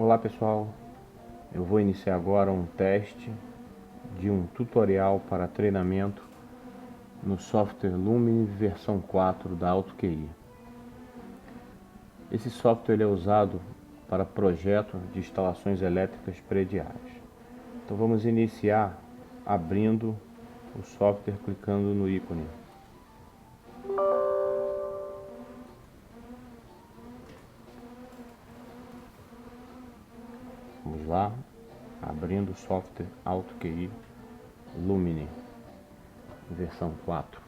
Olá pessoal, eu vou iniciar agora um teste de um tutorial para treinamento no software Lumine versão 4 da AutoQI. Esse software é usado para projeto de instalações elétricas prediais. Então vamos iniciar abrindo o software clicando no ícone. Vamos lá, abrindo o software AutoQI Lumine versão 4.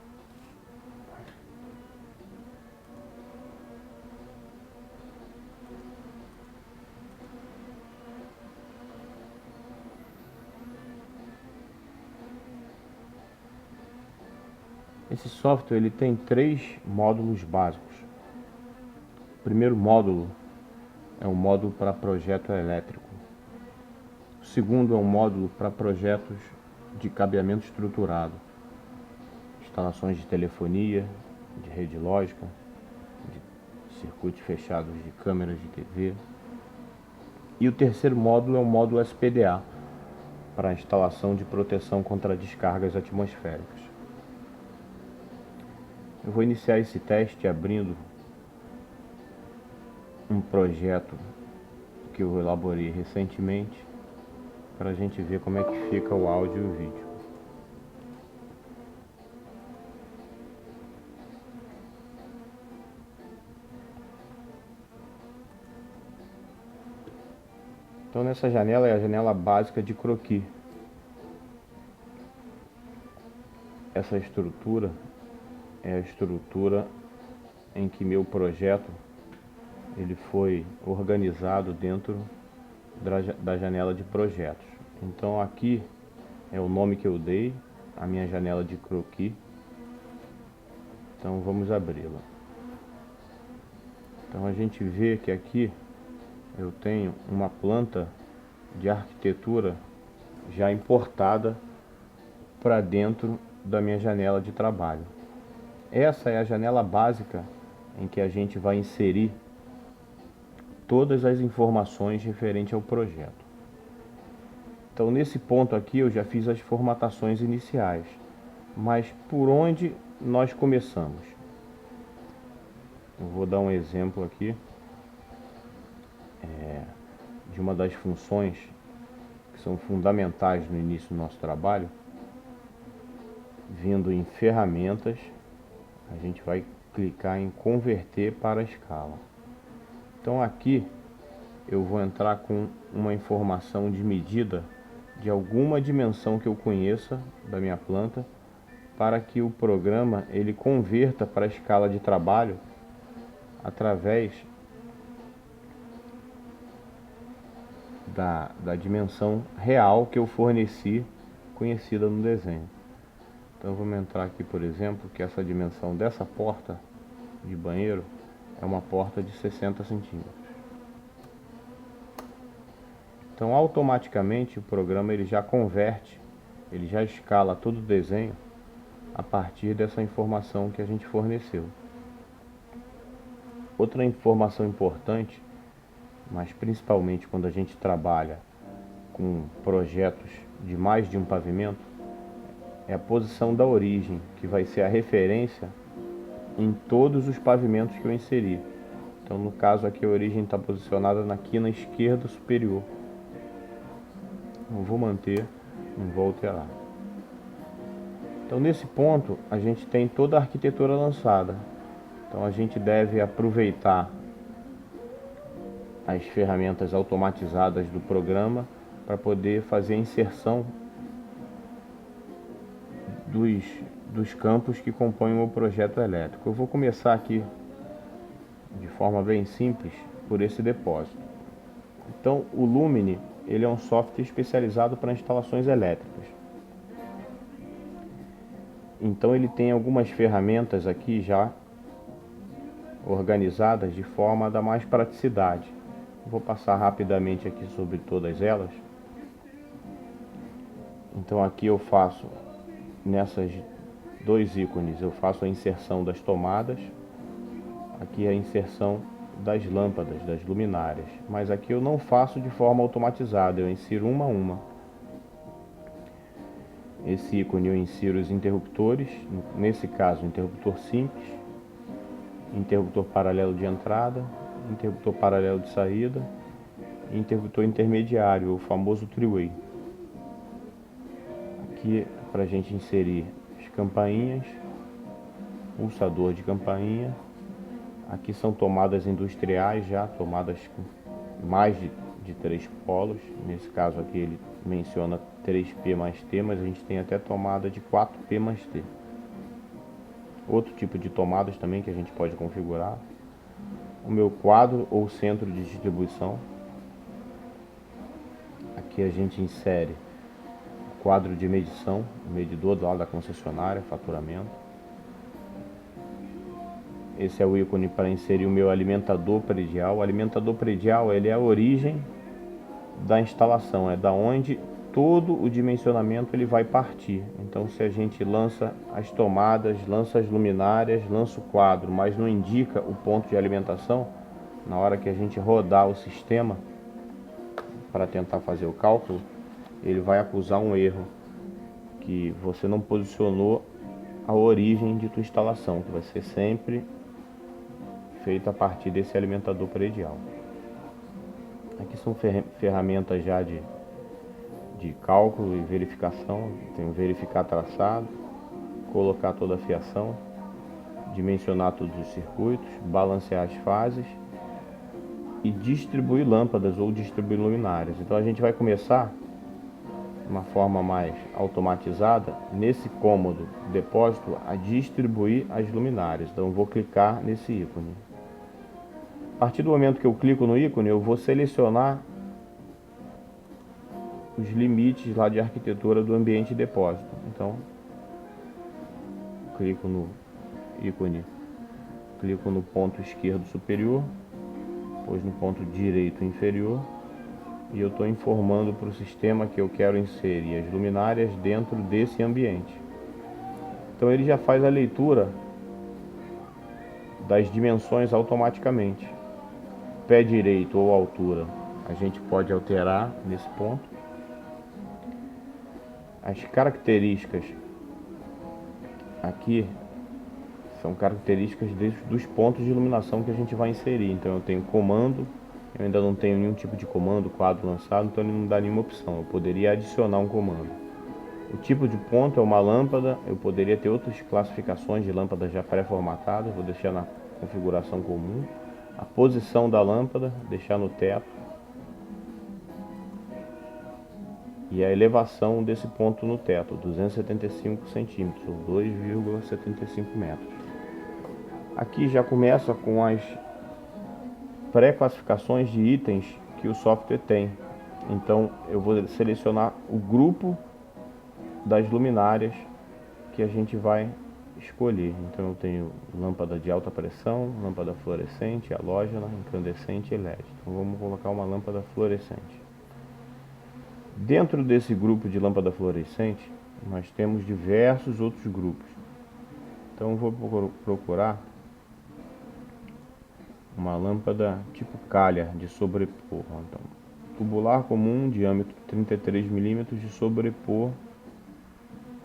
Esse software ele tem 3 módulos básicos. O primeiro módulo é um módulo para projeto elétrico. O segundo é um módulo para projetos de cabeamento estruturado, instalações de telefonia, de rede lógica, de circuitos fechados de câmeras de TV. E o terceiro módulo é um módulo SPDA, para a instalação de proteção contra descargas atmosféricas. Eu vou iniciar esse teste abrindo um projeto que eu elaborei recentemente para a gente ver como é que fica o áudio e o vídeo. Então nessa janela é a janela básica de croquis. Essa estrutura é a estrutura em que meu projeto ele foi organizado dentro da janela de projetos. Então aqui é o nome que eu dei, a minha janela de croquis. Então vamos abri-la. Então a gente vê que aqui eu tenho uma planta de arquitetura já importada para dentro da minha janela de trabalho. Essa é a janela básica em que a gente vai inserir todas as informações referentes ao projeto. Então nesse ponto aqui eu já fiz as formatações iniciais, mas por onde nós começamos? Eu vou dar um exemplo aqui de uma das funções que são fundamentais no início do nosso trabalho. Vindo em ferramentas, a gente vai clicar em converter para a escala. Então aqui eu vou entrar com uma informação de medida de alguma dimensão que eu conheça da minha planta, para que o programa ele converta para a escala de trabalho através da dimensão real que eu forneci, conhecida no desenho. Então vamos entrar aqui, por exemplo, que essa dimensão dessa porta de banheiro é uma porta de 60 centímetros. Então automaticamente o programa ele já converte, ele já escala todo o desenho a partir dessa informação que a gente forneceu. Outra informação importante, mas principalmente quando a gente trabalha com projetos de mais de um pavimento, é a posição da origem, que vai ser a referência em todos os pavimentos que eu inseri. Então no caso aqui a origem está posicionada na quina esquerda superior. Eu vou manter, não vou alterar. Então nesse ponto a gente tem toda a arquitetura lançada. Então a gente deve aproveitar as ferramentas automatizadas do programa para poder fazer a inserção dos campos que compõem o projeto elétrico. Eu vou começar aqui de forma bem simples por esse depósito. Então o Lumine ele é um software especializado para instalações elétricas. Então ele tem algumas ferramentas aqui já organizadas de forma a dar mais praticidade. Vou passar rapidamente aqui sobre todas elas. Então aqui eu faço, nessas dois ícones, eu faço a inserção das tomadas. Aqui é a inserção das lâmpadas, das luminárias, mas aqui eu não faço de forma automatizada, eu insiro uma a uma. Esse ícone eu insiro os interruptores, nesse caso interruptor simples, interruptor paralelo de entrada, interruptor paralelo de saída e interruptor intermediário, o famoso three-way. Aqui para a gente inserir as campainhas, pulsador de campainha. Aqui são tomadas industriais já, tomadas com mais de 3 polos. Nesse caso aqui ele menciona 3P mais T, mas a gente tem até tomada de 4P mais T. Outro tipo de tomadas também que a gente pode configurar. O meu quadro ou centro de distribuição. Aqui a gente insere o quadro de medição, o medidor do lado da concessionária, faturamento. Esse é o ícone para inserir o meu alimentador predial. O alimentador predial, ele é a origem da instalação, é da onde todo o dimensionamento ele vai partir. Então, se a gente lança as tomadas, lança as luminárias, lança o quadro, mas não indica o ponto de alimentação, na hora que a gente rodar o sistema para tentar fazer o cálculo, ele vai acusar um erro, que você não posicionou a origem de tua instalação, que vai ser sempre feita a partir desse alimentador predial. Aqui são ferramentas já de cálculo e verificação. Tem verificar traçado, colocar toda a fiação, dimensionar todos os circuitos, balancear as fases e distribuir lâmpadas ou distribuir luminárias. Então a gente vai começar de uma forma mais automatizada nesse cômodo depósito a distribuir as luminárias. Então eu vou clicar nesse ícone. A partir do momento que eu clico no ícone, eu vou selecionar os limites lá de arquitetura do ambiente de depósito. Então, clico no ícone, clico no ponto esquerdo superior, depois no ponto direito inferior, e eu estou informando para o sistema que eu quero inserir as luminárias dentro desse ambiente. Então ele já faz a leitura das dimensões automaticamente. Pé direito ou altura a gente pode alterar nesse ponto. As características aqui são características dos pontos de iluminação que a gente vai inserir. Então eu tenho comando, eu ainda não tenho nenhum tipo de comando, quadro lançado, então ele não dá nenhuma opção. Eu poderia adicionar um comando. O tipo de ponto é uma lâmpada, eu poderia ter outras classificações de lâmpadas já pré-formatadas, vou deixar na configuração comum. A posição da lâmpada, deixar no teto. E a elevação desse ponto no teto, 275 centímetros, ou 2,75 metros. Aqui já começa com as pré-classificações de itens que o software tem. Então eu vou selecionar o grupo das luminárias que a gente vai escolher. Então eu tenho lâmpada de alta pressão, lâmpada fluorescente, halógena, incandescente e LED. Então vamos colocar uma lâmpada fluorescente. Dentro desse grupo de lâmpada fluorescente, nós temos diversos outros grupos. Então eu vou procurar uma lâmpada tipo calha de sobrepor. Então, tubular comum, diâmetro 33 mm de sobrepor.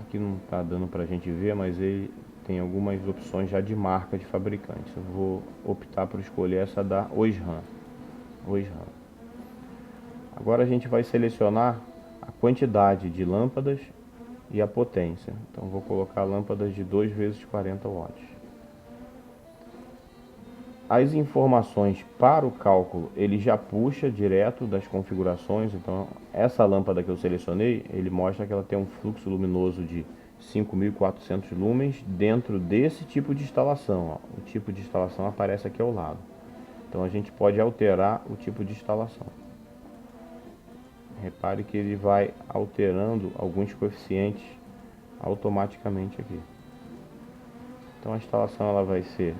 Aqui não está dando para a gente ver, mas ele tem algumas opções já de marca de fabricante. Eu vou optar por escolher essa da Osram. Agora a gente vai selecionar a quantidade de lâmpadas e a potência. Então vou colocar lâmpadas de 2 vezes 40 watts. As informações para o cálculo ele já puxa direto das configurações. Então essa lâmpada que eu selecionei, ele mostra que ela tem um fluxo luminoso de 5.400 lumens dentro desse tipo de instalação. O tipo de instalação aparece aqui ao lado. Então a gente pode alterar o tipo de instalação. Repare que ele vai alterando alguns coeficientes automaticamente aqui. Então a instalação ela vai ser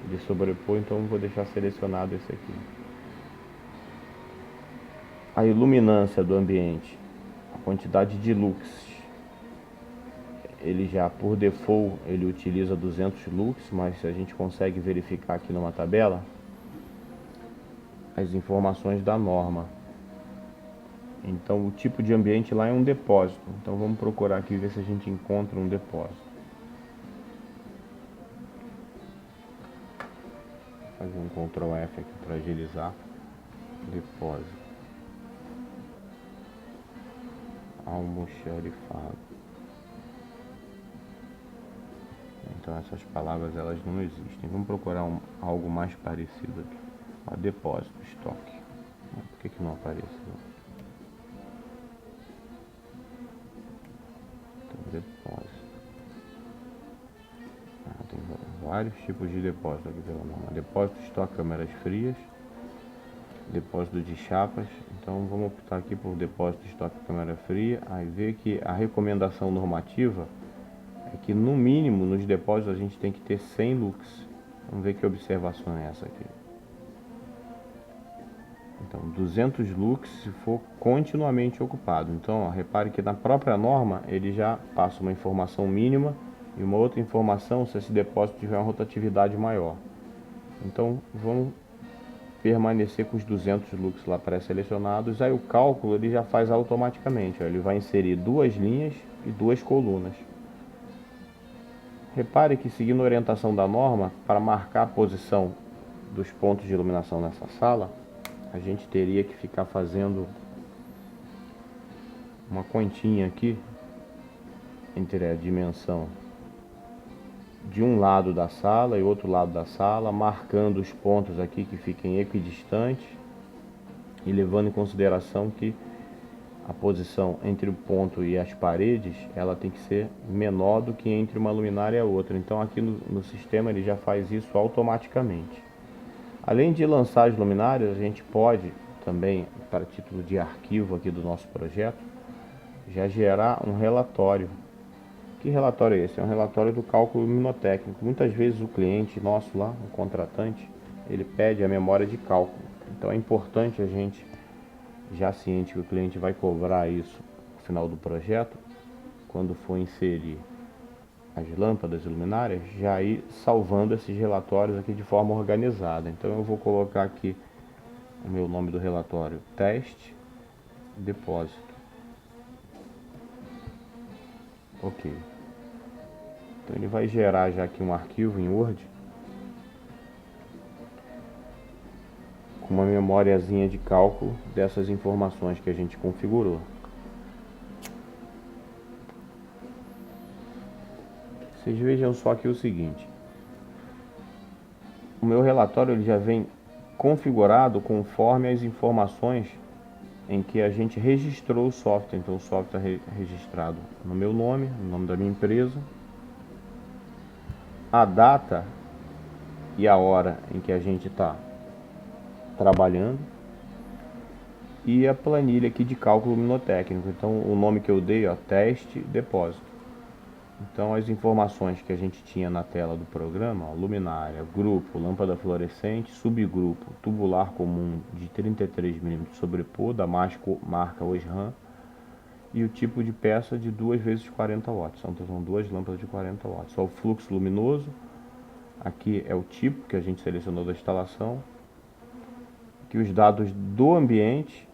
de sobrepor, então eu vou deixar selecionado esse aqui. A iluminância do ambiente, a quantidade de lux, ele já por default ele utiliza 200 lux, mas a gente consegue verificar aqui numa tabela as informações da norma. Então o tipo de ambiente lá é um depósito. Então vamos procurar aqui ver se a gente encontra um depósito. Vou fazer um Ctrl F aqui para agilizar. Depósito. Almoxarifado. Então essas palavras elas não existem. Vamos procurar algo mais parecido aqui. Depósito, estoque. Por que não apareceu? Então, depósito. Tem vários tipos de depósito aqui pela norma. Depósito, estoque, câmeras frias. Depósito de chapas. Então vamos optar aqui por depósito, estoque, câmera fria. Aí vê que a recomendação normativa é que no mínimo nos depósitos a gente tem que ter 100 lux. Vamos ver que observação é essa aqui. Então 200 lux se for continuamente ocupado. Então repare que na própria norma ele já passa uma informação mínima e uma outra informação se esse depósito tiver uma rotatividade maior. Então vamos permanecer com os 200 lux lá pré-selecionados. Aí o cálculo ele já faz automaticamente. Ele vai inserir 2 linhas e 2 colunas. Repare que, seguindo a orientação da norma, para marcar a posição dos pontos de iluminação nessa sala, a gente teria que ficar fazendo uma continha aqui entre a dimensão de um lado da sala e outro lado da sala, marcando os pontos aqui que fiquem equidistantes e levando em consideração que a posição entre o ponto e as paredes ela tem que ser menor do que entre uma luminária e a outra. Então aqui no sistema ele já faz isso automaticamente. Além de lançar as luminárias, a gente pode também, para título de arquivo aqui do nosso projeto, já gerar um relatório. Que relatório é esse? É um relatório do cálculo luminotécnico. Muitas vezes o cliente nosso lá, o contratante, ele pede a memória de cálculo. Então é importante a gente, já ciente que o cliente vai cobrar isso no final do projeto, quando for inserir as lâmpadas e luminárias, já ir salvando esses relatórios aqui de forma organizada. Então eu vou colocar aqui o meu nome do relatório, teste, depósito. Ok. Então ele vai gerar já aqui um arquivo em Word com uma memóriazinha de cálculo dessas informações que a gente configurou. Vocês vejam só aqui o seguinte. O meu relatório ele já vem configurado conforme as informações em que a gente registrou o software. Então o software é registrado no meu nome, no nome da minha empresa, a data e a hora em que a gente está trabalhando e a planilha aqui de cálculo luminotécnico. Então o nome que eu dei, ó, teste, depósito. Então as informações que a gente tinha na tela do programa, ó, luminária, grupo, lâmpada fluorescente, subgrupo, tubular comum de 33 mm sobrepor, da marca Osram, e o tipo de peça de 2 vezes 40 watts. Então são 2 lâmpadas de 40 watts. Só o fluxo luminoso, aqui é o tipo que a gente selecionou da instalação, aqui os dados do ambiente,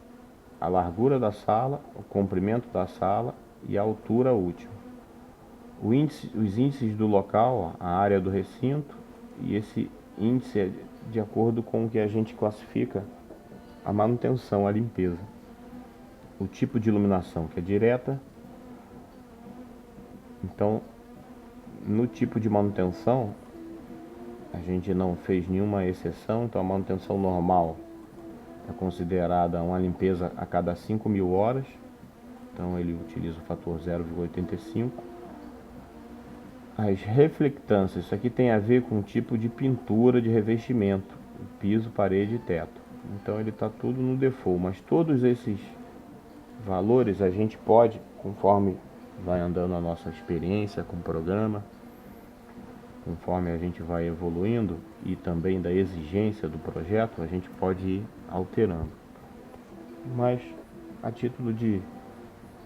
a largura da sala, o comprimento da sala e a altura útil. Os índices do local, ó, a área do recinto, e esse índice é de acordo com o que a gente classifica a manutenção, a limpeza. O tipo de iluminação, que é direta. Então, no tipo de manutenção, a gente não fez nenhuma exceção. Então a manutenção normal é considerada uma limpeza a cada 5.000 horas. Então ele utiliza o fator 0,85. As reflectâncias, isso aqui tem a ver com o tipo de pintura de revestimento, piso, parede e teto. Então ele está tudo no default, mas todos esses valores a gente pode, conforme vai andando a nossa experiência com o programa, conforme a gente vai evoluindo e também da exigência do projeto, a gente pode ir alterando. Mas a título de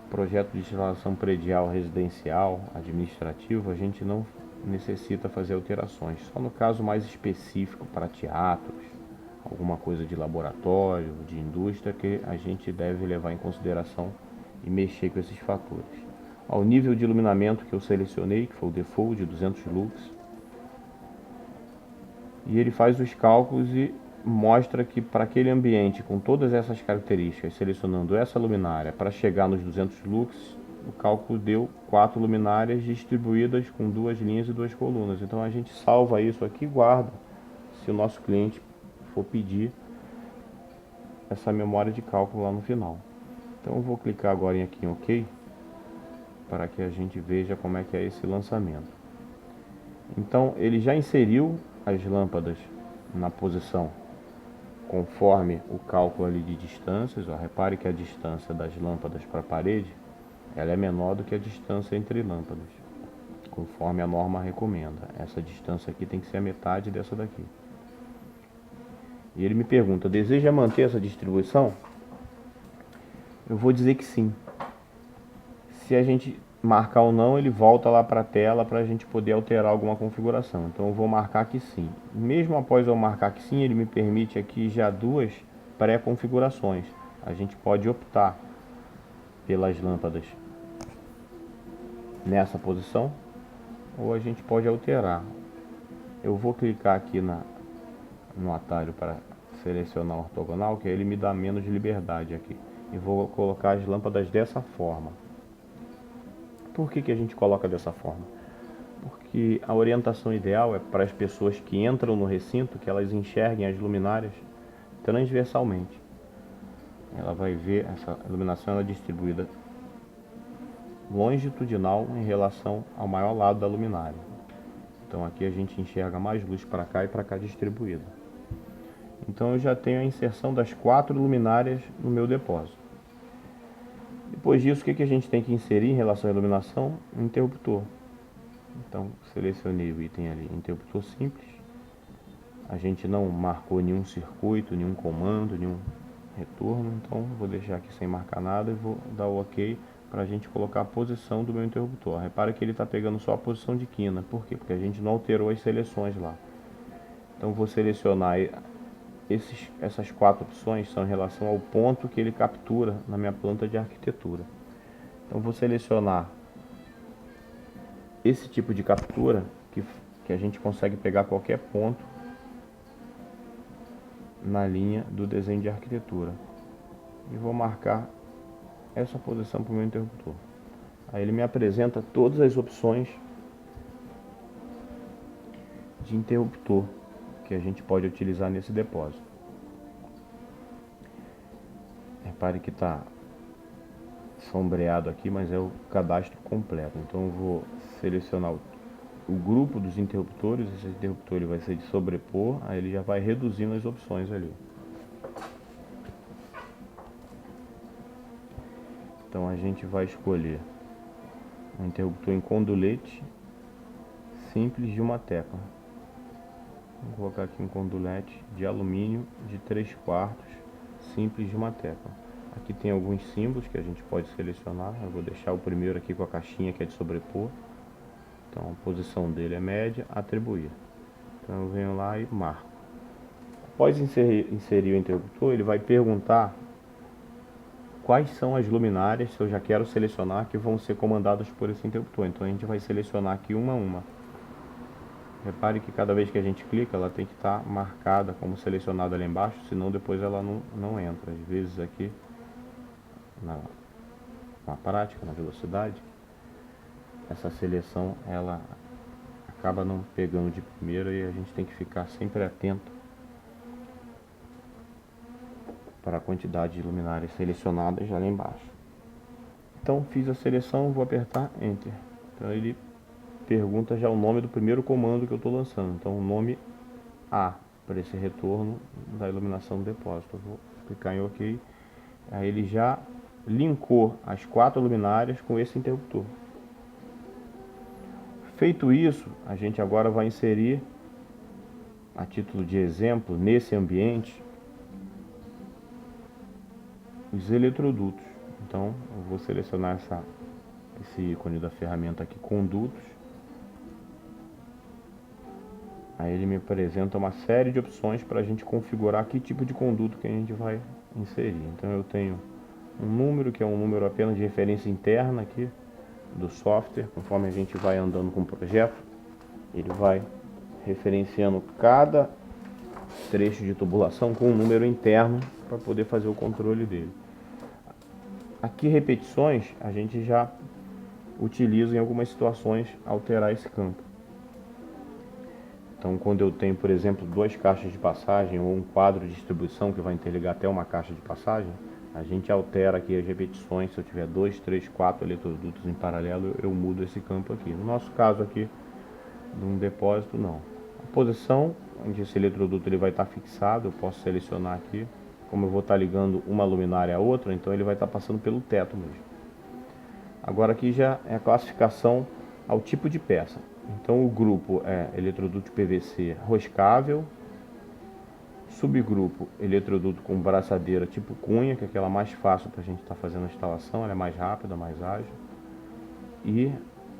projeto de instalação predial, residencial, administrativo, a gente não necessita fazer alterações. Só no caso mais específico para teatros, alguma coisa de laboratório, de indústria, que a gente deve levar em consideração e mexer com esses fatores. Ao nível de iluminamento que eu selecionei, que foi o default de 200 lux, e ele faz os cálculos e mostra que para aquele ambiente com todas essas características, selecionando essa luminária para chegar nos 200 lux, o cálculo deu 4 luminárias distribuídas com 2 linhas e 2 colunas. Então a gente salva isso aqui e guarda, se o nosso cliente for pedir essa memória de cálculo lá no final. Então eu vou clicar agora aqui em OK, para que a gente veja como é que é esse lançamento. Então ele já inseriu as lâmpadas na posição conforme o cálculo ali de distâncias. Ó, repare que a distância das lâmpadas para a parede, ela é menor do que a distância entre lâmpadas, conforme a norma recomenda. Essa distância aqui tem que ser a metade dessa daqui. E ele me pergunta, deseja manter essa distribuição? Eu vou dizer que sim. Se a gente marcar ou não, ele volta lá para a tela para a gente poder alterar alguma configuração. Então eu vou marcar que sim. Mesmo após eu marcar que sim, ele me permite aqui já 2 pré-configurações. A gente pode optar pelas lâmpadas nessa posição, ou a gente pode alterar. Eu vou clicar aqui no atalho para selecionar o ortogonal, que aí ele me dá menos liberdade aqui. E vou colocar as lâmpadas dessa forma. Por que a gente coloca dessa forma? Porque a orientação ideal é para as pessoas que entram no recinto, que elas enxerguem as luminárias transversalmente. Ela vai ver essa iluminação, ela é distribuída longitudinal em relação ao maior lado da luminária. Então aqui a gente enxerga mais luz para cá e para cá distribuída. Então eu já tenho a inserção das 4 luminárias no meu depósito. Depois disso, o que a gente tem que inserir em relação à iluminação? Um interruptor. Então selecionei o item ali, interruptor simples. A gente não marcou nenhum circuito, nenhum comando, nenhum retorno. Então vou deixar aqui sem marcar nada e vou dar o OK para a gente colocar a posição do meu interruptor. Repara que ele está pegando só a posição de quina. Por quê? Porque a gente não alterou as seleções lá. Então vou selecionar essas 4 opções, são em relação ao ponto que ele captura na minha planta de arquitetura. Então vou selecionar esse tipo de captura que a gente consegue pegar qualquer ponto na linha do desenho de arquitetura. E vou marcar essa posição para o meu interruptor. Aí ele me apresenta todas as opções de interruptor que a gente pode utilizar nesse depósito. Repare que está sombreado aqui, mas é o cadastro completo. Então eu vou selecionar o grupo dos interruptores. Esse interruptor ele vai ser de sobrepor, aí ele já vai reduzindo as opções ali. Então a gente vai escolher um interruptor em condulete simples de uma tecla. Vou colocar aqui um condulete de alumínio de 3/4 simples de uma tecla. Aqui tem alguns símbolos que a gente pode selecionar. Eu vou deixar o primeiro aqui com a caixinha, que é de sobrepor. Então a posição dele é média, atribuir. Então eu venho lá e marco. Após inserir o interruptor, ele vai perguntar quais são as luminárias, se eu já quero selecionar, que vão ser comandadas por esse interruptor. Então a gente vai selecionar aqui uma a uma. Repare que cada vez que a gente clica, ela tem que estar marcada como selecionada lá embaixo, senão depois ela não entra. Às vezes aqui, na prática, na velocidade, essa seleção ela acaba não pegando de primeira e a gente tem que ficar sempre atento para a quantidade de luminárias selecionadas já lá embaixo. Então fiz a seleção, vou apertar Enter. Então ele pergunta já o nome do primeiro comando que eu estou lançando. Então o nome A, para esse retorno da iluminação do depósito. Eu vou clicar em OK. Aí ele já linkou as 4 luminárias com esse interruptor. Feito isso, a gente agora vai inserir, a título de exemplo, nesse ambiente, os eletrodutos. Então eu vou selecionar esse ícone da ferramenta aqui, condutos. Aí ele me apresenta uma série de opções para a gente configurar que tipo de conduto que a gente vai inserir. Então eu tenho um número que é um número apenas de referência interna aqui do software. Conforme a gente vai andando com o projeto, ele vai referenciando cada trecho de tubulação com um número interno para poder fazer o controle dele. Aqui repetições a gente já utiliza em algumas situações alterar esse campo. Então quando eu tenho, por exemplo, duas caixas de passagem ou um quadro de distribuição que vai interligar até uma caixa de passagem, a gente altera aqui as repetições. Se eu tiver 2, 3, 4 eletrodutos em paralelo, eu mudo esse campo aqui. No nosso caso aqui, de um depósito, não. A posição onde esse eletroduto ele vai estar fixado, eu posso selecionar aqui. Como eu vou estar ligando uma luminária a outra, então ele vai estar passando pelo teto mesmo. Agora aqui já é a classificação ao tipo de peça. Então o grupo é eletroduto PVC roscável, subgrupo eletroduto com braçadeira tipo cunha, que é aquela mais fácil para a gente estar fazendo a instalação, ela é mais rápida, mais ágil, e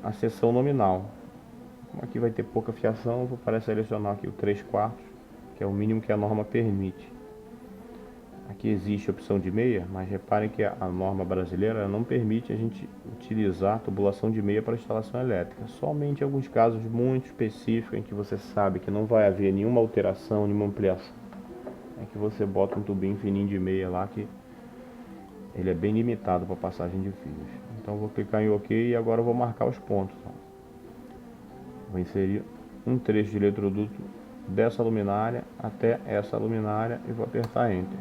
a seção nominal. Como aqui vai ter pouca fiação, eu vou para selecionar aqui o 3/4, que é o mínimo que a norma permite. Aqui existe a opção de meia, mas reparem que a norma brasileira não permite a gente utilizar tubulação de meia para instalação elétrica. Somente em alguns casos muito específicos em que você sabe que não vai haver nenhuma alteração, nenhuma ampliação, é que você bota um tubinho fininho de meia lá, que ele é bem limitado para passagem de fios. Então vou clicar em OK e agora eu vou marcar os pontos. Vou inserir um trecho de eletroduto dessa luminária até essa luminária e vou apertar Enter.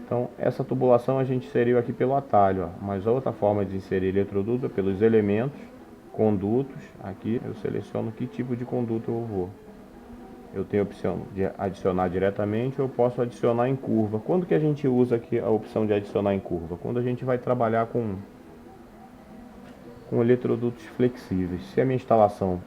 Então essa tubulação a gente inseriu aqui pelo atalho, ó. Mas a outra forma de inserir eletroduto é pelos elementos, condutos. Aqui eu seleciono que tipo de conduto eu vou. Eu tenho a opção de adicionar diretamente ou eu posso adicionar em curva. Quando que a gente usa aqui a opção de adicionar em curva? Quando a gente vai trabalhar com eletrodutos flexíveis. Se a minha instalação,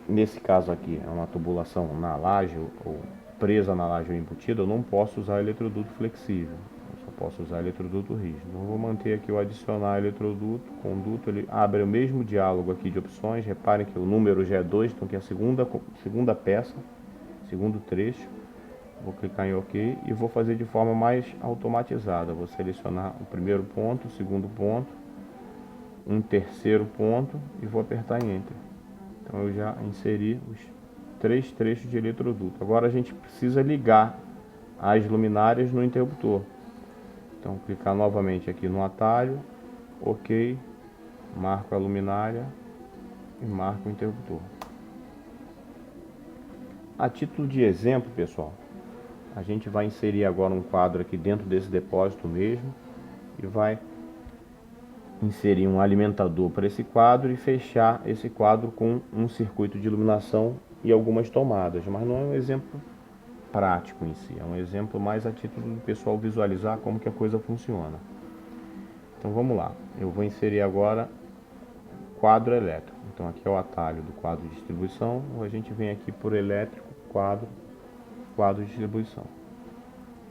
nesse caso aqui, é uma tubulação na laje ou presa na laje ou embutida, eu não posso usar eletroduto flexível, eu só posso usar eletroduto rígido. Então, eu vou manter aqui o adicionar eletroduto, conduto, ele abre o mesmo diálogo aqui de opções. Reparem que o número já é 2, então que é a segunda peça, segundo trecho. Vou clicar em OK e vou fazer de forma mais automatizada. Vou selecionar o primeiro ponto, o segundo ponto, um terceiro ponto e vou apertar em Enter. Então eu já inseri os 3 trechos de eletroduto. Agora a gente precisa ligar as luminárias no interruptor. Então clicar novamente aqui no atalho, OK, marco a luminária e marco o interruptor. A título de exemplo, pessoal, a gente vai inserir agora um quadro aqui dentro desse depósito mesmo e vai inserir um alimentador para esse quadro e fechar esse quadro com um circuito de iluminação e algumas tomadas, mas não é um exemplo prático em si, é um exemplo mais a título do pessoal visualizar como que a coisa funciona. Então vamos lá, eu vou inserir agora quadro elétrico. Então aqui é o atalho do quadro de distribuição, a gente vem aqui por elétrico, quadro de distribuição.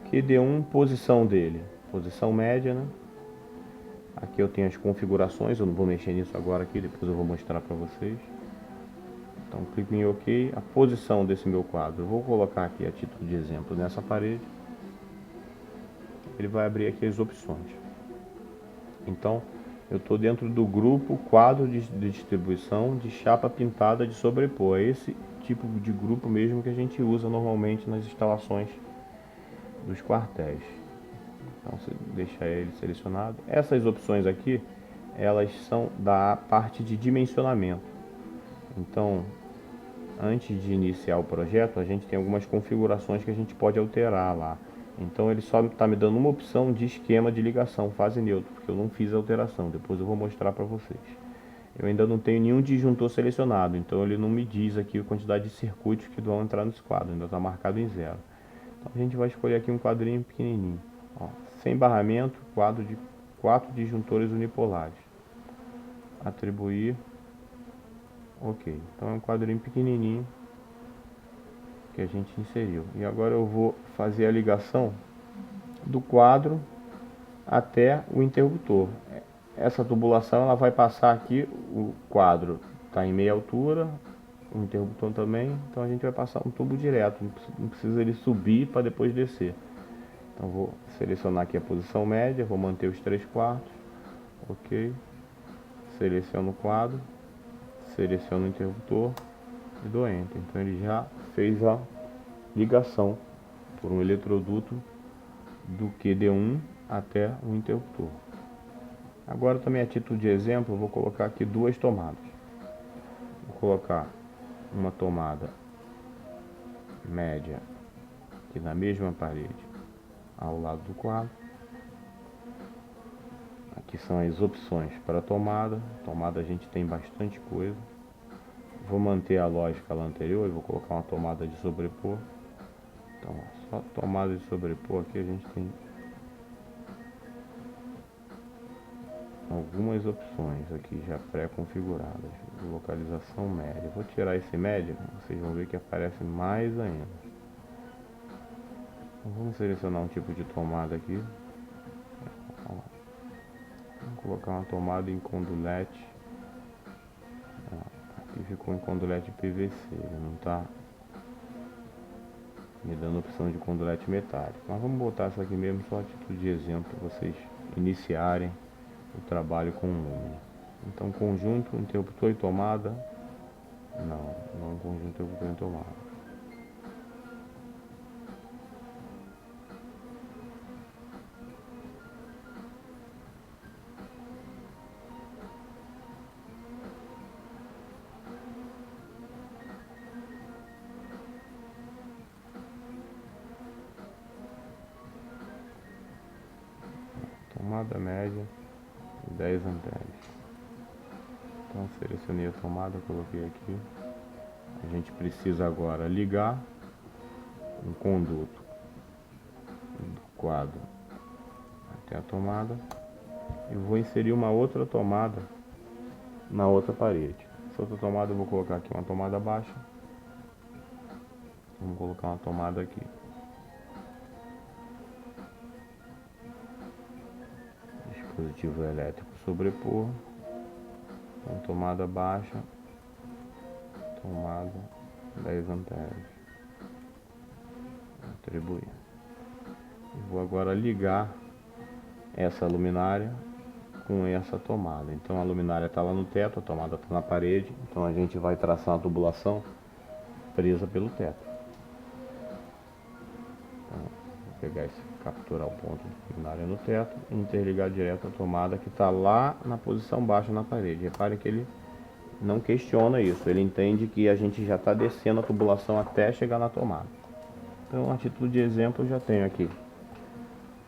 QD1, posição dele, posição média, né? Aqui eu tenho as configurações, eu não vou mexer nisso agora aqui, depois eu vou mostrar para vocês. Então clico em OK, a posição desse meu quadro, eu vou colocar aqui a título de exemplo nessa parede. Ele vai abrir aqui as opções. Então eu estou dentro do grupo quadro de distribuição de chapa pintada de sobrepor. É esse tipo de grupo mesmo que a gente usa normalmente nas instalações dos quartéis. Então você deixa ele selecionado. Essas opções aqui, elas são da parte de dimensionamento. Então, antes de iniciar o projeto, a gente tem algumas configurações que a gente pode alterar lá. Então ele só está me dando uma opção de esquema de ligação, fase neutra, porque eu não fiz a alteração. Depois eu vou mostrar para vocês. Eu ainda não tenho nenhum disjuntor selecionado, então ele não me diz aqui a quantidade de circuitos que vão entrar nesse quadro, ainda está marcado em 0. Então a gente vai escolher aqui um quadrinho pequenininho. Ó, sem barramento, quadro de 4 disjuntores unipolares. Atribuir. OK. Então é um quadrinho pequenininho que a gente inseriu. E agora eu vou fazer a ligação do quadro até o interruptor. Essa tubulação ela vai passar aqui, o quadro está em meia altura, o interruptor também, então a gente vai passar um tubo direto, não precisa ele subir para depois descer. Então vou selecionar aqui a posição média, vou manter os 3/4, ok, seleciono o quadro, seleciono o interruptor e dou Enter. Então ele já fez a ligação por um eletroduto do QD1 até o interruptor. Agora também a título de exemplo, eu vou colocar aqui duas tomadas. Vou colocar uma tomada média aqui na mesma parede ao lado do quadro. Aqui são as opções para tomada. Tomada a gente tem bastante coisa. Vou manter a lógica lá anterior e vou colocar uma tomada de sobrepor. Então, só tomada de sobrepor aqui a gente tem algumas opções aqui já pré-configuradas. Localização média. Vou tirar esse média, vocês vão ver que aparece mais ainda. Então, vamos selecionar um tipo de tomada aqui. Vamos colocar uma tomada em condulete. Aqui ficou em condulete PVC, ele não está me dando opção de condulete metálico. Mas vamos botar essa aqui mesmo só a título de exemplo para vocês iniciarem o trabalho com o lúmine. Então conjunto, interruptor e tomada. Não conjunto, interruptor e tomada. Tomada média 10 amperes. Então selecionei a tomada, coloquei aqui. A gente precisa agora ligar um conduto do quadro até a tomada e vou inserir uma outra tomada na outra parede. Essa outra tomada eu vou colocar aqui uma tomada baixa. Vamos colocar uma tomada aqui. Dispositivo elétrico sobrepor. Então, tomada baixa. Tomada 10 amperes. Atribuir. Vou agora ligar essa luminária com essa tomada. Então a luminária está lá no teto, a tomada está na parede. Então a gente vai traçar uma tubulação presa pelo teto. Então, vou pegar esse, capturar o ponto de luminária no teto e interligar direto a tomada que está lá na posição baixa na parede. Repare que ele não questiona isso, ele entende que a gente já está descendo a tubulação até chegar na tomada. Então, a título de exemplo, eu já tenho aqui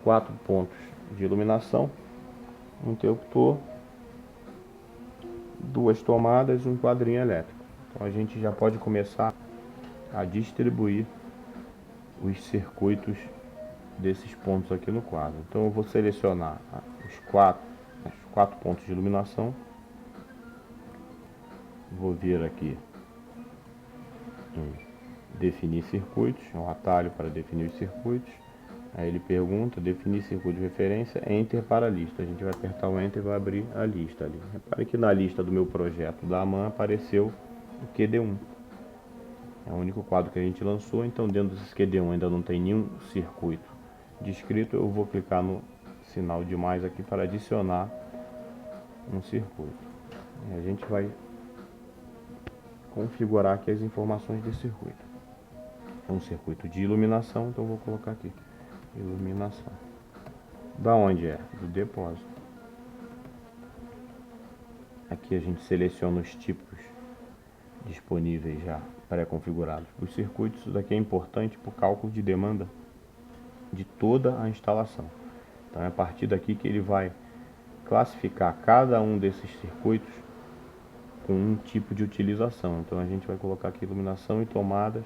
4 pontos de iluminação, um interruptor, 2 tomadas e um quadrinho elétrico. Então a gente já pode começar a distribuir os circuitos desses pontos aqui no quadro. Então eu vou selecionar os quatro pontos de iluminação. Vou vir aqui em definir circuitos, é um atalho para definir os circuitos. Aí ele pergunta, definir circuito de referência, Enter para a lista. A gente vai apertar o Enter e vai abrir a lista ali. Repare que na lista do meu projeto da AMAN apareceu o QD1. É o único quadro que a gente lançou, então dentro desse QD1 ainda não tem nenhum circuito descrito. Eu vou clicar no sinal de mais aqui para adicionar um circuito. E a gente vai configurar aqui as informações desse circuito. É um circuito de iluminação, então eu vou colocar aqui. Iluminação. Da onde é? Do depósito. Aqui a gente seleciona os tipos disponíveis já pré-configurados. Os circuitos, isso daqui é importante para o cálculo de demanda de toda a instalação. Então é a partir daqui que ele vai classificar cada um desses circuitos com um tipo de utilização. Então a gente vai colocar aqui iluminação e tomadas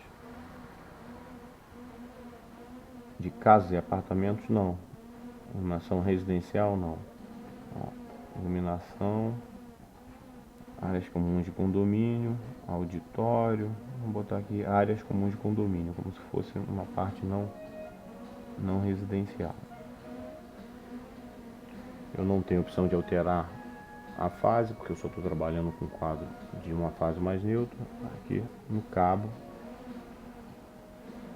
de casas e apartamentos, não. Iluminação residencial, não. Ó, iluminação, áreas comuns de condomínio, auditório. Vamos botar aqui áreas comuns de condomínio, como se fosse uma parte não residencial. Eu não tenho opção de alterar a fase, porque eu só estou trabalhando com quadro de uma fase mais neutra. Aqui no cabo,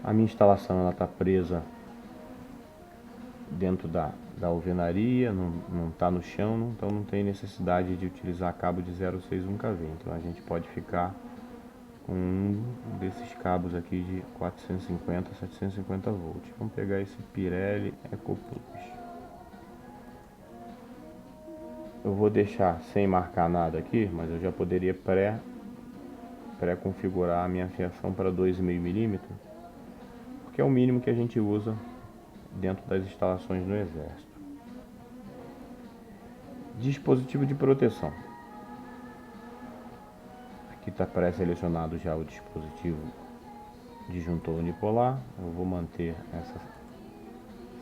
a minha instalação está presa dentro da alvenaria, não está no chão, então não tem necessidade de utilizar cabo de 061 kV. Então a gente pode ficar com um desses cabos aqui de 450 a 750 volts. Vamos pegar esse Pirelli EcoPlus. Eu vou deixar sem marcar nada aqui, mas eu já poderia pré-configurar a minha fiação para 2,5 mm, porque é o mínimo que a gente usa dentro das instalações no Exército. Dispositivo de proteção. Aqui está pré-selecionado já o dispositivo disjuntor unipolar. Eu vou manter essa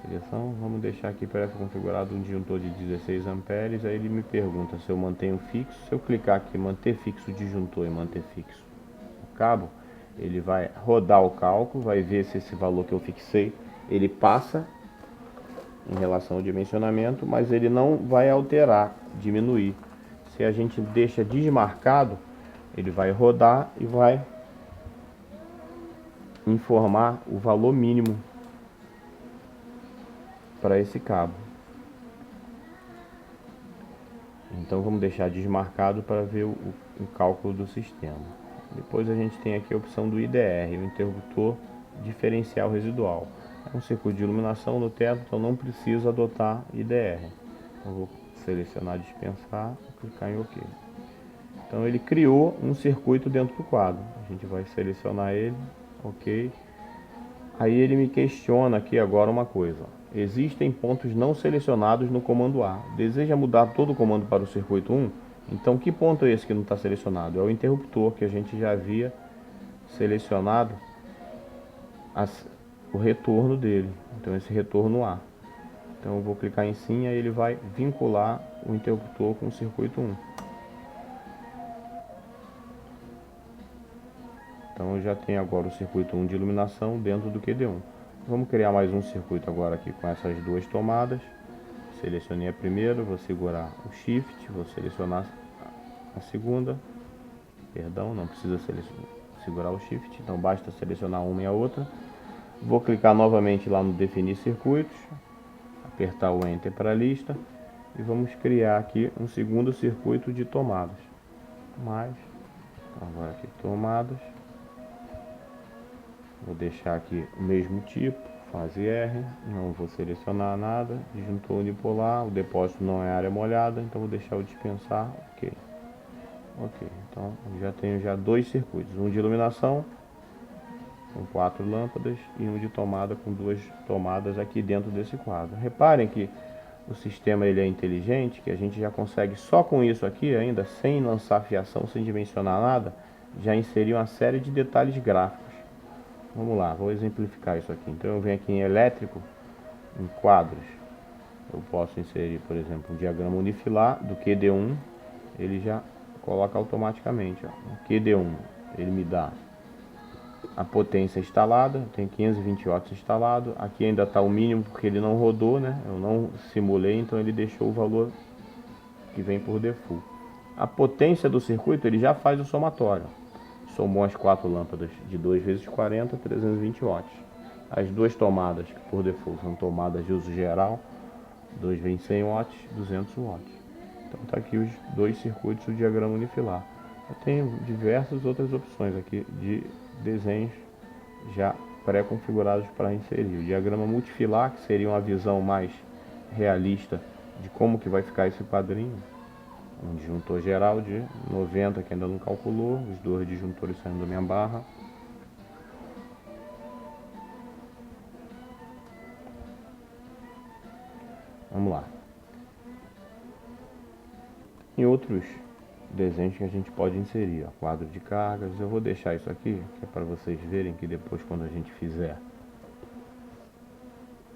seleção. Vamos deixar aqui pré-configurado um disjuntor de 16 amperes. Aí ele me pergunta se eu mantenho fixo. Se eu clicar aqui manter fixo o disjuntor e manter fixo o cabo, ele vai rodar o cálculo, vai ver se esse valor que eu fixei ele passa em relação ao dimensionamento, mas ele não vai alterar, diminuir. Se a gente deixa desmarcado, ele vai rodar e vai informar o valor mínimo para esse cabo. Então vamos deixar desmarcado para ver o cálculo do sistema. Depois a gente tem aqui a opção do IDR, o interruptor diferencial residual. É um circuito de iluminação no teto, então não preciso adotar IDR. Eu vou selecionar dispensar e clicar em OK. Então ele criou um circuito dentro do quadro. A gente vai selecionar ele, OK. Aí ele me questiona aqui agora uma coisa. Existem pontos não selecionados no comando A. Deseja mudar todo o comando para o circuito 1? Então que ponto é esse que não está selecionado? É o interruptor que a gente já havia selecionado o retorno dele. Então esse retorno A. Então eu vou clicar em sim e ele vai vincular o interruptor com o circuito 1. Então eu já tenho agora o circuito 1 de iluminação dentro do QD1. Vamos criar mais um circuito agora aqui com essas duas tomadas. Selecionei a primeira, vou segurar o Shift, vou selecionar a segunda. Perdão, não precisa segurar o Shift, então basta selecionar uma e a outra. Vou clicar novamente lá no definir circuitos, apertar o Enter para a lista e vamos criar aqui um segundo circuito de tomadas. Agora aqui tomadas. Vou deixar aqui o mesmo tipo, fase R, não vou selecionar nada, disjuntor unipolar, o depósito não é área molhada, então vou deixar o dispensar, OK. OK, então já tenho dois circuitos, um de iluminação com 4 lâmpadas e um de tomada com 2 tomadas aqui dentro desse quadro. Reparem que o sistema ele é inteligente, que a gente já consegue só com isso aqui, ainda sem lançar fiação, sem dimensionar nada, já inserir uma série de detalhes gráficos. Vamos lá, vou exemplificar isso aqui. Então eu venho aqui em elétrico, em quadros, eu posso inserir, por exemplo, um diagrama unifilar do QD1, ele já coloca automaticamente, ó. O QD1, ele me dá a potência instalada, tem 520 watts instalado, aqui ainda está o mínimo porque ele não rodou, né? Eu não simulei, então ele deixou o valor que vem por default. A potência do circuito, ele já faz o somatório. Somou as 4 lâmpadas de 2 vezes 40, 320 watts. As duas tomadas, que por default são tomadas de uso geral, 2 vezes 100 watts, 200 watts. Então está aqui os dois circuitos do diagrama unifilar. Eu tenho diversas outras opções aqui de desenhos já pré-configurados para inserir. O diagrama multifilar, que seria uma visão mais realista de como que vai ficar esse quadrinho. Um disjuntor geral de 90 que ainda não calculou, os dois disjuntores saindo da minha barra. Vamos lá. Em outros desenhos que a gente pode inserir, ó, quadro de cargas. Eu vou deixar isso aqui, que é para vocês verem que depois, quando a gente fizer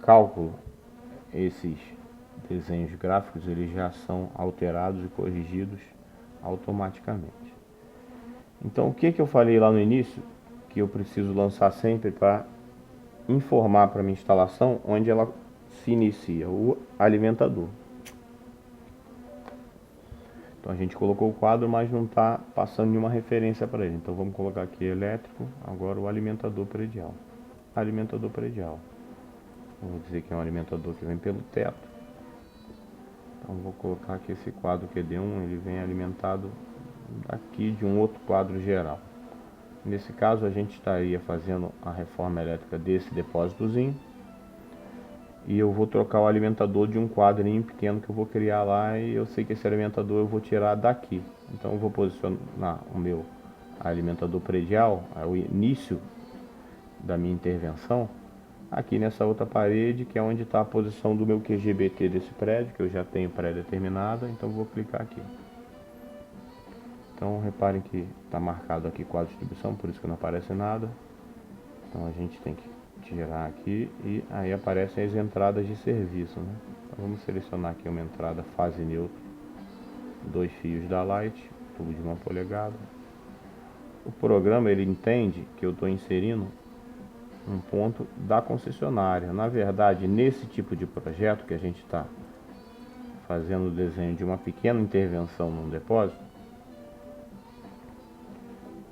cálculo, esses desenhos gráficos eles já são alterados e corrigidos automaticamente. Então o que eu falei lá no início que eu preciso lançar sempre para informar para minha instalação onde ela se inicia? O alimentador. Então a gente colocou o quadro, mas não está passando nenhuma referência para ele. Então vamos colocar aqui elétrico, agora o alimentador predial. Alimentador predial. Eu vou dizer que é um alimentador que vem pelo teto. Então vou colocar aqui esse quadro QD1, ele vem alimentado daqui de um outro quadro geral. Nesse caso a gente estaria fazendo a reforma elétrica desse depósitozinho. E eu vou trocar o alimentador de um quadrinho pequeno que eu vou criar lá, e eu sei que esse alimentador eu vou tirar daqui. Então eu vou posicionar o meu alimentador predial, o início da minha intervenção, aqui nessa outra parede, que é onde está a posição do meu QGBT desse prédio, que eu já tenho pré-determinada. Então eu vou clicar aqui. Então reparem que está marcado aqui quadro de distribuição, por isso que não aparece nada. Então a gente tem que tirar aqui e aí aparecem as entradas de serviço, né? Então vamos selecionar aqui uma entrada fase neutra, 2 fios da Light, tubo de 1 polegada. O programa ele entende que eu estou inserindo um ponto da concessionária. Na verdade, nesse tipo de projeto que a gente está fazendo o desenho de uma pequena intervenção num depósito,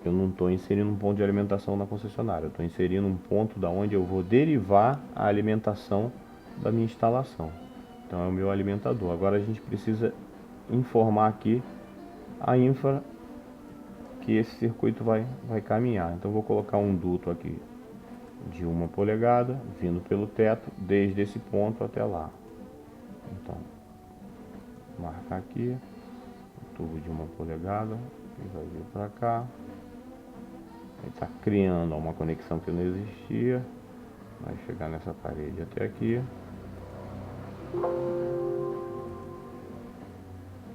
eu não estou inserindo um ponto de alimentação na concessionária, eu estou inserindo um ponto da onde eu vou derivar a alimentação da minha instalação. Então é o meu alimentador. Agora a gente precisa informar aqui a infra que esse circuito vai caminhar. Então eu vou colocar um duto aqui de 1 polegada, vindo pelo teto, desde esse ponto até lá. Então, marcar aqui, o tubo de 1 polegada, e vai vir para cá. Ele está criando uma conexão que não existia. Vai chegar nessa parede até aqui.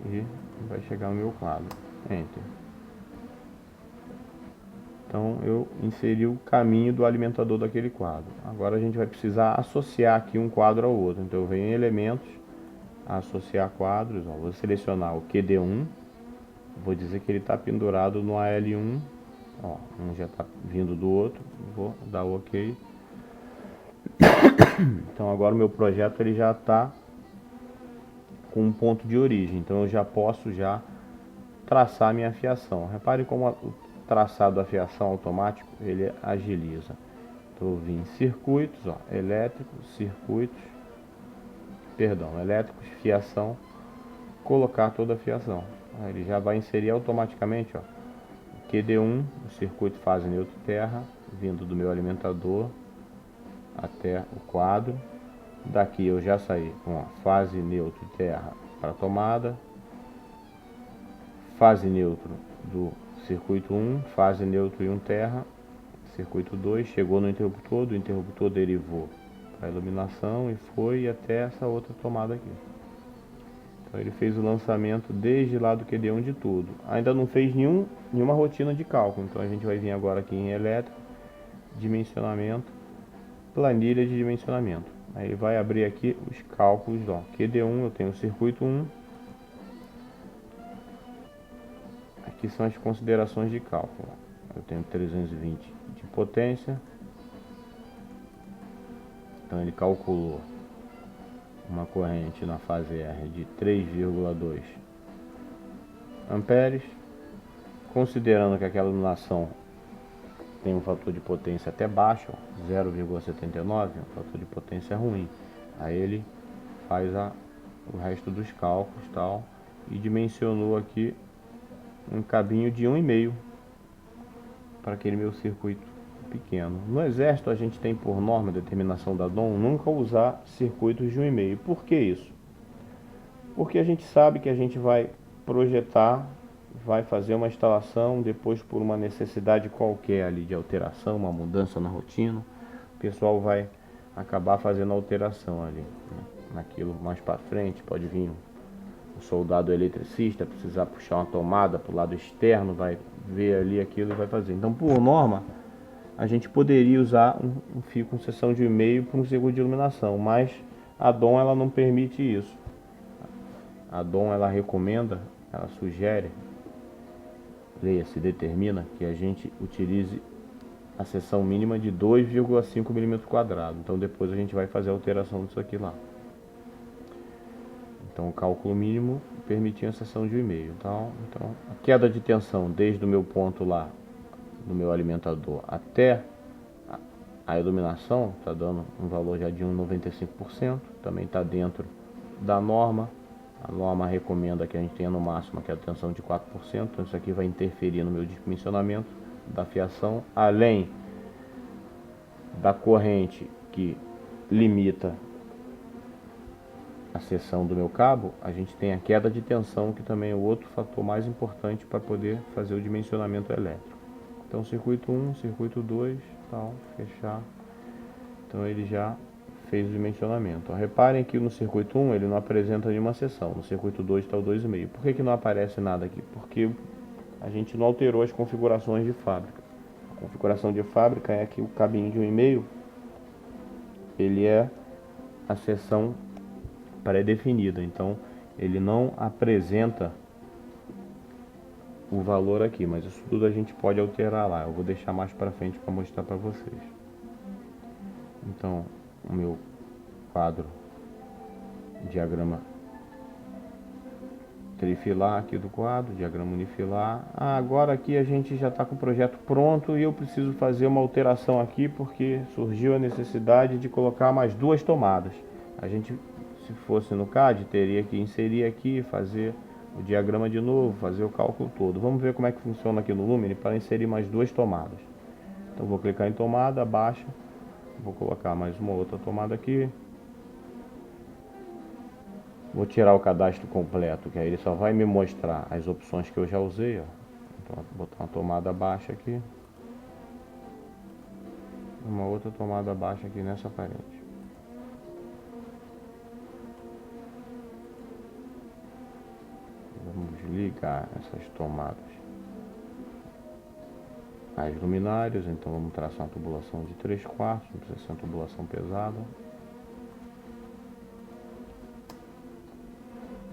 E vai chegar no meu quadro. Enter. Então eu inseri o caminho do alimentador daquele quadro. Agora a gente vai precisar associar aqui um quadro ao outro. Então eu venho em elementos, associar quadros. Ó, vou selecionar o QD1. Vou dizer que ele está pendurado no AL1. Ó, um já está vindo do outro, vou dar o OK. Então agora o meu projeto ele já está com um ponto de origem, então eu já posso já traçar minha fiação. Repare como o traçado da fiação automático ele agiliza. Então eu vim em circuitos, ó, elétricos, circuitos, elétricos, fiação, colocar toda a fiação. Aí ele já vai inserir automaticamente, ó, QD1, o circuito fase neutro terra, vindo do meu alimentador até o quadro. Daqui eu já saí com a fase neutro terra para a tomada, fase neutro do circuito 1, fase neutro e 1 terra, circuito 2, chegou no interruptor, do interruptor derivou para a iluminação e foi até essa outra tomada aqui. Então ele fez o lançamento desde lá do QD1 de tudo. Ainda não fez nenhuma rotina de cálculo. Então a gente vai vir agora aqui em elétrico, dimensionamento, planilha de dimensionamento. Aí ele vai abrir aqui os cálculos, ó. QD1 eu tenho o circuito 1. Aqui são as considerações de cálculo. Eu tenho 320 de potência. Então ele calculou uma corrente na fase R de 3,2 amperes, considerando que aquela iluminação tem um fator de potência até baixo, 0,79, um fator de potência ruim. Aí ele faz o resto dos cálculos tal, e dimensionou aqui um cabinho de 1,5 para aquele meu circuito pequeno. No exército a gente tem por norma, determinação da DOM, nunca usar circuitos de 1,5. Por que isso? Porque a gente sabe que a gente vai projetar, vai fazer uma instalação, depois por uma necessidade qualquer ali de alteração, uma mudança na rotina, o pessoal vai acabar fazendo alteração ali, né? Naquilo mais para frente pode vir um soldado eletricista, precisar puxar uma tomada para o lado externo, vai ver ali aquilo e vai fazer. Então, por norma, a gente poderia usar um fio com seção de 1,5 para um circuito de iluminação, mas a DOM ela não permite isso. A DOM ela recomenda, ela sugere, leia-se, determina que a gente utilize a seção mínima de 2,5 mm². Então depois a gente vai fazer a alteração disso aqui lá. Então o cálculo mínimo permitia a inserção de 1,5. Então a queda de tensão desde o meu ponto lá, do meu alimentador, até a iluminação, está dando um valor já de 95%, também está dentro da norma. A norma recomenda que a gente tenha no máximo a queda de tensão de 4%, então isso aqui vai interferir no meu dimensionamento da fiação, além da corrente que limita a seção do meu cabo. A gente tem a queda de tensão, que também é outro fator mais importante para poder fazer o dimensionamento elétrico. Então circuito 1, circuito 2, tal, fechar. Então ele já fez o dimensionamento. Reparem que no circuito 1 ele não apresenta nenhuma seção, no circuito 2 está o 2,5. Por que não aparece nada aqui? Porque a gente não alterou as configurações de fábrica. A configuração de fábrica é que o cabinho de 1,5 ele é a seção pré-definida, então ele não apresenta o valor aqui, mas isso tudo a gente pode alterar lá. Eu vou deixar mais para frente para mostrar para vocês. Então o meu quadro, diagrama trifilar aqui do quadro, diagrama unifilar. Agora aqui a gente já está com o projeto pronto e eu preciso fazer uma alteração aqui porque surgiu a necessidade de colocar mais 2 tomadas. A gente, se fosse no CAD, teria que inserir aqui, fazer o diagrama de novo, fazer o cálculo todo. Vamos ver como é que funciona aqui no Lumen para inserir mais 2 tomadas. Então vou clicar em tomada, baixa, vou colocar mais uma outra tomada aqui. Vou tirar o cadastro completo, que aí ele só vai me mostrar as opções que eu já usei, ó. Então vou botar uma tomada baixa aqui, uma outra tomada baixa aqui nessa parede. Vamos ligar essas tomadas às luminárias. Então vamos traçar uma tubulação de 3/4, não precisa ser uma tubulação pesada.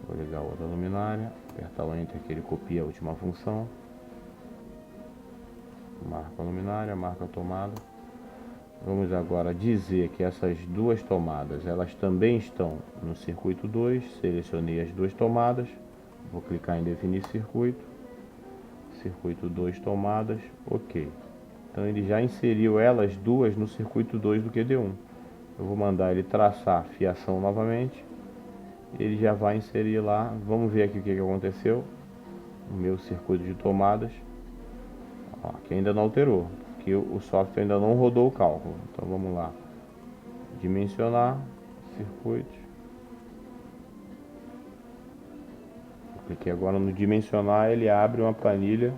Vou ligar outra luminária, apertar o Enter que ele copia a última função. Marca a luminária, marca a tomada. Vamos agora dizer que essas 2 tomadas, elas também estão no circuito 2. Selecionei as 2 tomadas. Vou clicar em definir circuito. Circuito 2 tomadas, ok. Então ele já inseriu elas duas no circuito 2 do QD1. Eu vou mandar ele traçar fiação novamente. Ele já vai inserir lá. Vamos ver aqui o que aconteceu. O meu circuito de tomadas, ó, que ainda não alterou, porque o software ainda não rodou o cálculo. Então vamos lá, dimensionar circuito. Eu cliquei agora no dimensionar, ele abre uma planilha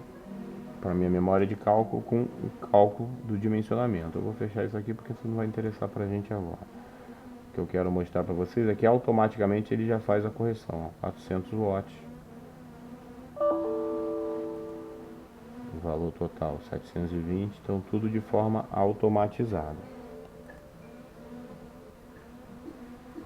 para minha memória de cálculo com o cálculo do dimensionamento. Eu vou fechar isso aqui porque isso não vai interessar para a gente agora. Que eu quero mostrar para vocês é que automaticamente ele já faz a correção, ó, 400 watts, o valor total 720, então tudo de forma automatizada.